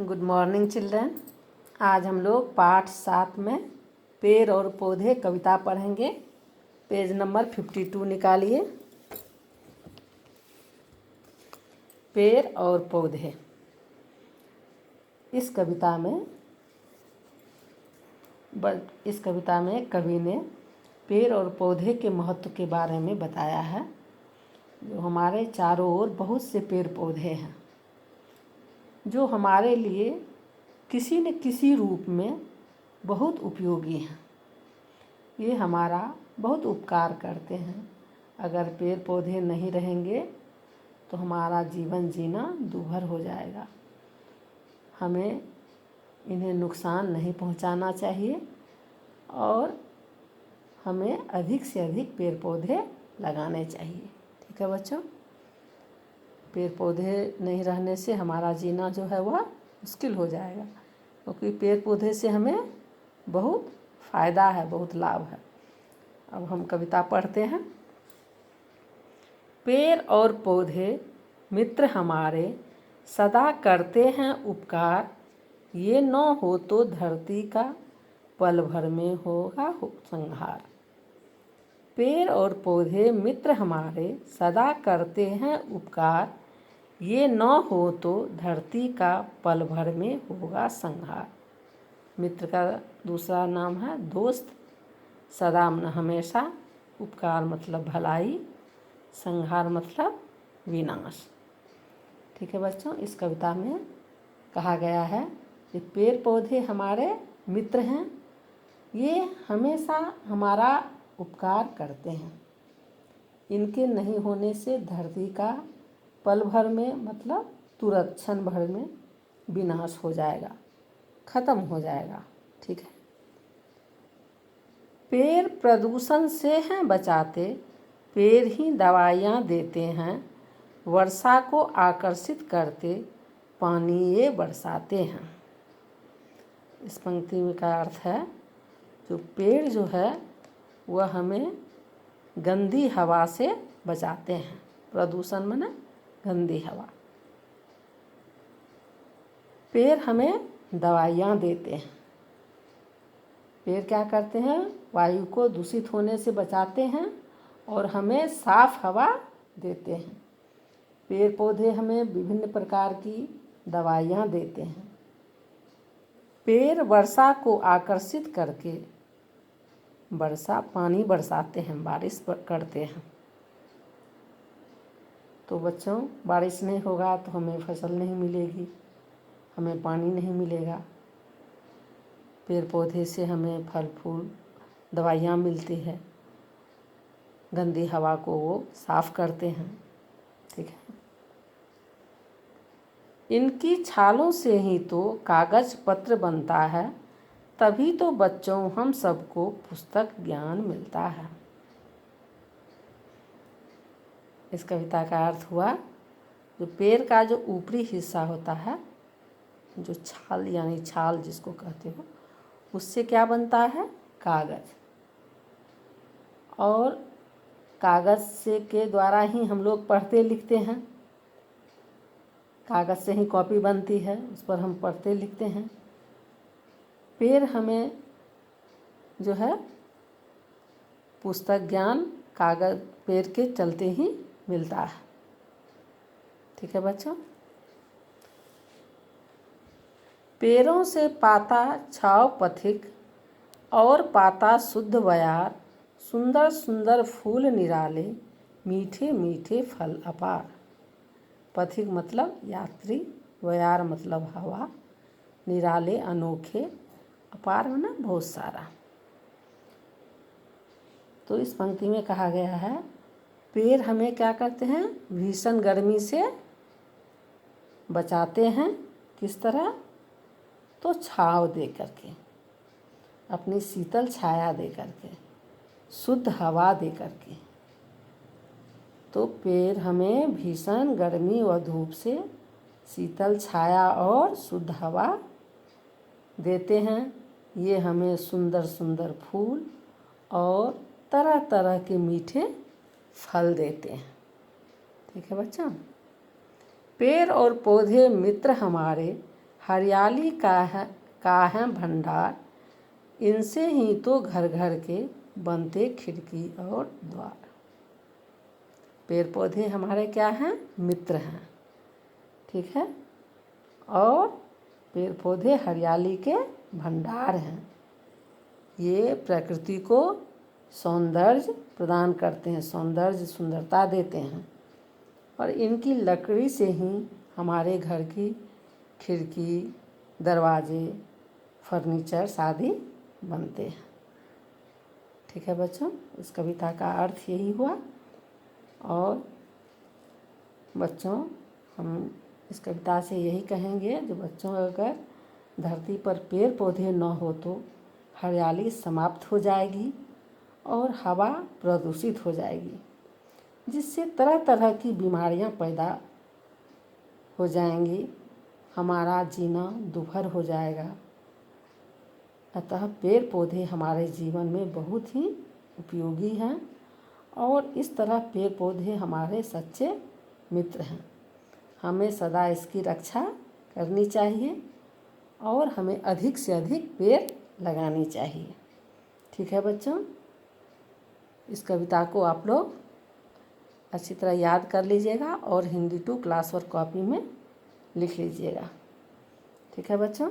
Good morning children. आज हम लोग पाठ 7 में पेड़ और पौधे कविता पढ़ेंगे। पेज नंबर 52 निकालिए। पेड़ और पौधे। इस कविता में कवि ने पेड़ और पौधे के महत्व के बारे में बताया है। जो हमारे चारों ओर बहुत से पेड़ पौधे हैं जो हमारे लिए किसी न किसी रूप में बहुत उपयोगी हैं। ये हमारा बहुत उपकार करते हैं। अगर पेड़ पौधे नहीं रहेंगे तो हमारा जीवन जीना दूभर हो जाएगा। हमें इन्हें नुकसान नहीं पहुंचाना चाहिए और हमें अधिक से अधिक पेड़ पौधे लगाने चाहिए। ठीक है बच्चों। पेड़ पौधे नहीं रहने से हमारा जीना जो है वह मुश्किल हो जाएगा, क्योंकि पेड़ पौधे से हमें बहुत फ़ायदा है, बहुत लाभ है। अब हम कविता पढ़ते हैं। पेड़ और पौधे मित्र हमारे सदा करते हैं उपकार, ये न हो तो धरती का पल भर में होगा संहार। पेड़ और पौधे मित्र हमारे सदा करते हैं उपकार, ये न हो तो धरती का पल भर में होगा संहार। मित्र का दूसरा नाम है दोस्त। सदा हमेशा, उपकार मतलब भलाई, संहार मतलब विनाश। ठीक है बच्चों। इस कविता में कहा गया है कि पेड़ पौधे हमारे मित्र हैं, ये हमेशा हमारा उपकार करते हैं। इनके नहीं होने से धरती का पल भर में मतलब तुरंत क्षण भर में विनाश हो जाएगा, खत्म हो जाएगा। ठीक है। पेड़ प्रदूषण से हैं बचाते, पेड़ ही दवाइयाँ देते हैं, वर्षा को आकर्षित करते, पानी ये बरसाते हैं। इस पंक्ति में का अर्थ है जो पेड़ जो है वह हमें गंदी हवा से बचाते हैं। प्रदूषण माने गंदी हवा। पेड़ हमें दवाइयाँ देते हैं। पेड़ क्या करते हैं? वायु को दूषित होने से बचाते हैं और हमें साफ हवा देते हैं। पेड़ पौधे हमें विभिन्न प्रकार की दवाइयाँ देते हैं। पेड़ वर्षा को आकर्षित करके पानी बरसाते हैं, बारिश करते हैं। तो बच्चों, बारिश नहीं होगा तो हमें फसल नहीं मिलेगी, हमें पानी नहीं मिलेगा। पेड़ पौधे से हमें फल फूल दवाइयाँ मिलती है, गंदी हवा को वो साफ करते हैं। ठीक है। इनकी छालों से ही तो कागज पत्र बनता है, तभी तो बच्चों हम सबको पुस्तक ज्ञान मिलता है। इस कविता का अर्थ हुआ जो पेड़ का जो ऊपरी हिस्सा होता है, जो छाल यानी छाल जिसको कहते हो, उससे क्या बनता है? कागज। और कागज से के द्वारा ही हम लोग पढ़ते लिखते हैं। कागज से ही कॉपी बनती है, उस पर हम पढ़ते लिखते हैं। पेड़ हमें जो है पुस्तक ज्ञान कागज पेड़ के चलते ही मिलता है। ठीक है बच्चों। पेड़ों से पाता छाव पथिक और पाता शुद्ध वयार, सुंदर सुंदर फूल निराले, मीठे मीठे फल अपार। पथिक मतलब यात्री, वयार मतलब हवा, निराले अनोखे, अपार मतलब बहुत सारा। तो इस पंक्ति में कहा गया है पेड़ हमें क्या करते हैं? भीषण गर्मी से बचाते हैं। किस तरह? तो छांव दे करके, अपनी शीतल छाया दे करके, शुद्ध हवा दे करके। तो पेड़ हमें भीषण गर्मी व धूप से शीतल छाया और शुद्ध हवा देते हैं। ये हमें सुंदर सुंदर फूल और तरह तरह के मीठे फल देते हैं। ठीक है बच्चा। पेड़ और पौधे मित्र हमारे हरियाली का है भंडार, इनसे ही तो घर घर के बनते खिड़की और द्वार। पेड़ पौधे हमारे क्या हैं? मित्र हैं, ठीक है। और पेड़ पौधे हरियाली के भंडार हैं। ये प्रकृति को सौंदर्य प्रदान करते हैं, सौंदर्य सुंदरता देते हैं। और इनकी लकड़ी से ही हमारे घर की खिड़की, दरवाजे, फर्नीचर आदि बनते हैं, ठीक है बच्चों। इस कविता का अर्थ यही हुआ। और बच्चों, हम इस कविता से यही कहेंगे, जो बच्चों अगर धरती पर पेड़ पौधे न हो तो हरियाली समाप्त हो जाएगी और हवा प्रदूषित हो जाएगी, जिससे तरह तरह की बीमारियां पैदा हो जाएंगी, हमारा जीना दुभर हो जाएगा। अतः पेड़ पौधे हमारे जीवन में बहुत ही उपयोगी हैं और इस तरह पेड़ पौधे हमारे सच्चे मित्र हैं। हमें सदा इसकी रक्षा करनी चाहिए और हमें अधिक से अधिक पेड़ लगानी चाहिए, ठीक है बच्चों। इस कविता को आप लोग अच्छी तरह याद कर लीजिएगा और हिंदी 2 क्लास वर्क कॉपी में लिख लीजिएगा, ठीक है बच्चों।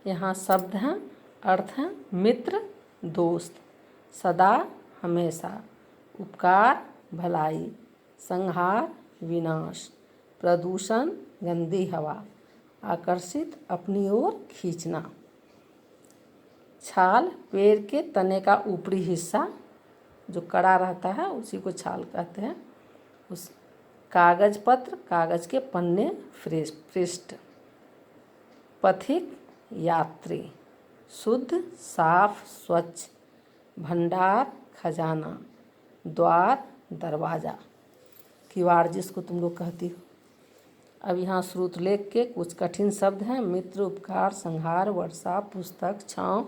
यहाँ शब्द हैं, अर्थ हैं। मित्र, दोस्त, सदा, हमेशा, उपकार, भलाई, संहार, विनाश, प्रदूषण, गंदी हवा, आकर्षित, अपनी ओर खींचना। छाल, पेड़ के तने का ऊपरी हिस्सा जो कड़ा रहता है उसी को छाल कहते हैं। उस कागज पत्र, कागज के पन्ने, पृष्ठ। पथिक, यात्री। शुद्ध, साफ, स्वच्छ। भंडार, खजाना। द्वार, दरवाज़ा, किवाड़ जिसको तुम लोग कहती हो। अब यहाँ श्रुतलेख के कुछ कठिन शब्द हैं। मित्र, उपकार, संहार, वर्षा, पुस्तक, छाँव,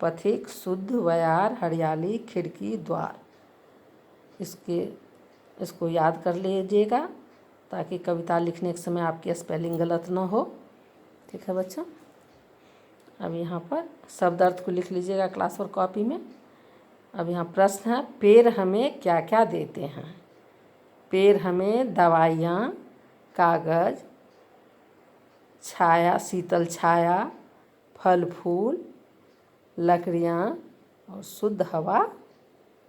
पथिक, शुद्ध, व्यार, हरियाली, खिड़की, द्वार। इसको याद कर लीजिएगा ताकि कविता लिखने के समय आपकी स्पेलिंग गलत ना हो, ठीक है बच्चों। अब यहाँ पर शब्द अर्थ को लिख लीजिएगा क्लास वर्क कॉपी में। अब यहाँ प्रश्न है, पेड़ हमें क्या क्या देते हैं? पेड़ हमें दवाइयाँ, कागज़, छाया, शीतल छाया, फल फूल, लकड़ियाँ और शुद्ध हवा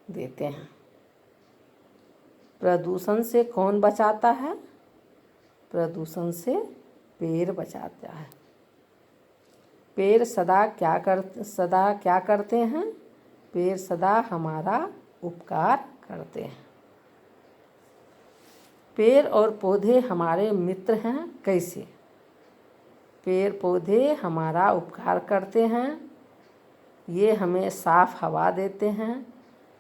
देते हैं। प्रदूषण से कौन बचाता है? प्रदूषण से पेड़ बचाता है। पेड़ सदा क्या करते हैं? पेड़ सदा हमारा उपकार करते हैं। पेड़ और पौधे हमारे मित्र हैं, कैसे? पेड़ पौधे हमारा उपकार करते हैं, ये हमें साफ हवा देते हैं,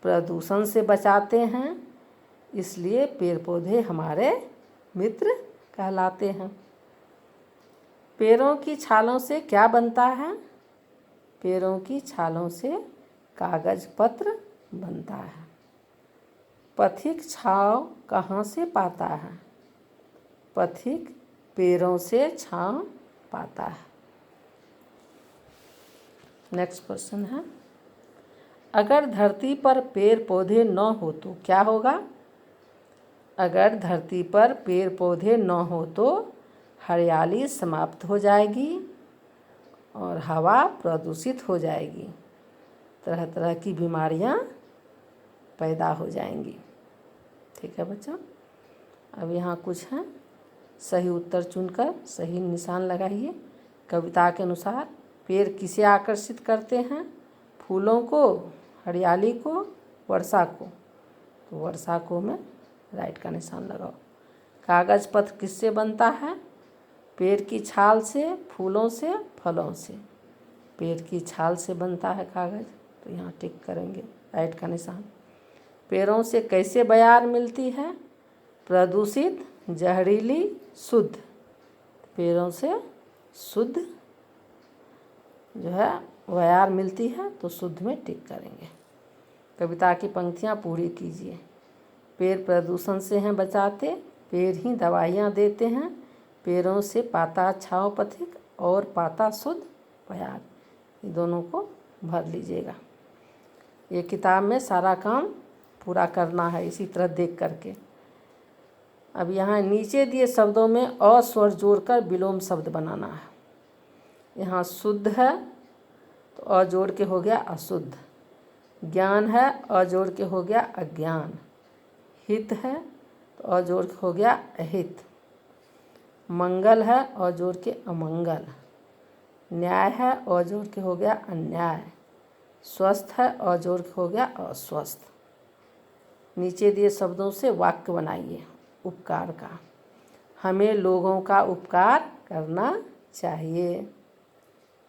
प्रदूषण से बचाते हैं, इसलिए पेड़ पौधे हमारे मित्र कहलाते हैं। पेड़ों की छालों से क्या बनता है? पेड़ों की छालों से कागज पत्र बनता है। पथिक छांव कहाँ से पाता है? पथिक पेड़ों से छांव पाता है। नेक्स्ट क्वेश्चन है, अगर धरती पर पेड़ पौधे न हो तो क्या होगा? अगर धरती पर पेड़ पौधे न हो तो हरियाली समाप्त हो जाएगी और हवा प्रदूषित हो जाएगी, तरह तरह की बीमारियां पैदा हो जाएंगी, ठीक है बच्चों। अब यहाँ कुछ हैं, सही उत्तर चुनकर सही निशान लगाइए। कविता के अनुसार पेड़ किसे आकर्षित करते हैं? फूलों को, हरियाली को, वर्षा को। तो वर्षा को में राइट का निशान लगाओ। कागज पत्र किससे बनता है? पेड़ की छाल से, फूलों से, फलों से। पेड़ की छाल से बनता है कागज, तो यहाँ टिक करेंगे, राइट का निशान। पेड़ों से कैसे बयार मिलती है? प्रदूषित, जहरीली, शुद्ध। पेड़ों से शुद्ध जो है बयार मिलती है, तो शुद्ध में टिक करेंगे। कविता की पंक्तियाँ पूरी कीजिए। पेड़ प्रदूषण से हैं बचाते, पेड़ ही दवाइयाँ देते हैं, पेड़ों से पाता छाव पथिक और पाता शुद्ध प्यार। ये दोनों को भर लीजिएगा। ये किताब में सारा काम पूरा करना है इसी तरह देख करके। अब यहाँ नीचे दिए शब्दों में अ स्वर जोड़कर विलोम शब्द बनाना है। यहाँ शुद्ध है तो अ जोड़ के हो गया अशुद्ध। ज्ञान है अ जोड़ के हो गया अज्ञान। हित है तो अ जोड़ के हो गया अहित। मंगल है अ जोड़ के अमंगल। न्याय है अ जोड़ के हो गया अन्याय। स्वस्थ है अ जोड़ के हो गया अस्वस्थ। नीचे दिए शब्दों से वाक्य बनाइए उपकार का। हमें लोगों का उपकार करना चाहिए।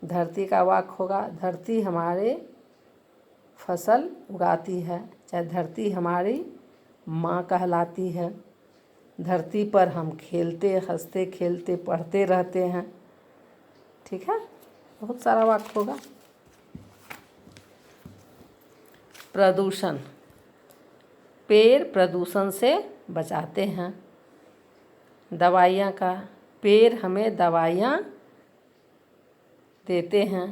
धरती का वाक्य होगा, धरती हमारे फसल उगाती है, चाहे धरती हमारी माँ कहलाती है। धरती पर हम खेलते हंसते खेलते पढ़ते रहते हैं। ठीक है, बहुत सारा वाक्य होगा। प्रदूषण, पेड़ प्रदूषण से बचाते हैं। दवाइयाँ का, पेड़ हमें दवाइयाँ देते हैं।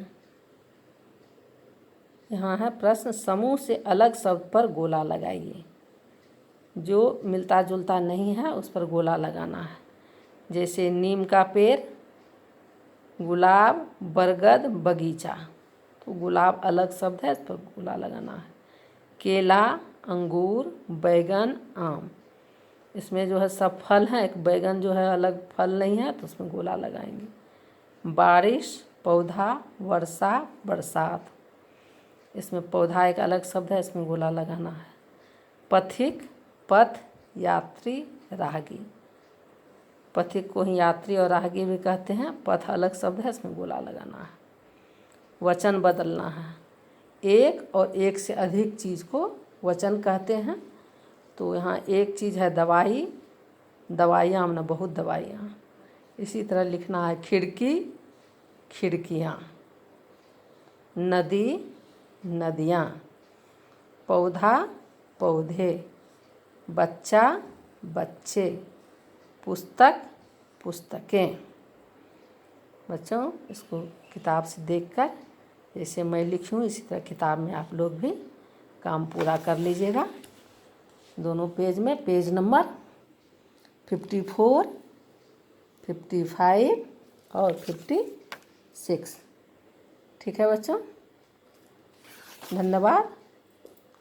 यहाँ है प्रश्न, समूह से अलग शब्द पर गोला लगाइए। जो मिलता जुलता नहीं है उस पर गोला लगाना है। जैसे नीम का पेड़, गुलाब, बरगद, बगीचा, तो गुलाब अलग शब्द है, इस पर गोला लगाना है। केला, अंगूर, बैगन, आम, इसमें जो है सब फल हैं, एक बैगन जो है अलग फल नहीं है तो उसमें गोला लगाएंगे। बारिश, पौधा, वर्षा, बरसात, इसमें पौधा एक अलग शब्द है, इसमें गोला लगाना है। पथिक, पथ, यात्री, राहगीर, पथिक को ही यात्री और राहगीर भी कहते हैं। पथ अलग शब्द है, इसमें गोला लगाना है। वचन बदलना है। एक और एक से अधिक चीज़ को वचन कहते हैं। तो यहाँ एक चीज़ है दवाई, दवाइयाँ हमने बहुत दवाइयाँ। इसी तरह लिखना है खिड़की, खिड़कियाँ। नदी, नदियाँ। पौधा, पौधे। बच्चा, बच्चे। पुस्तक, पुस्तकें। बच्चों, इसको किताब से देखकर जैसे मैं लिखी हूँ इसी तरह किताब में आप लोग भी काम पूरा कर लीजिएगा। दोनों पेज में पेज नंबर 54, 55 और 56। ठीक है बच्चों, धन्यवाद।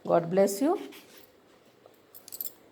God bless you.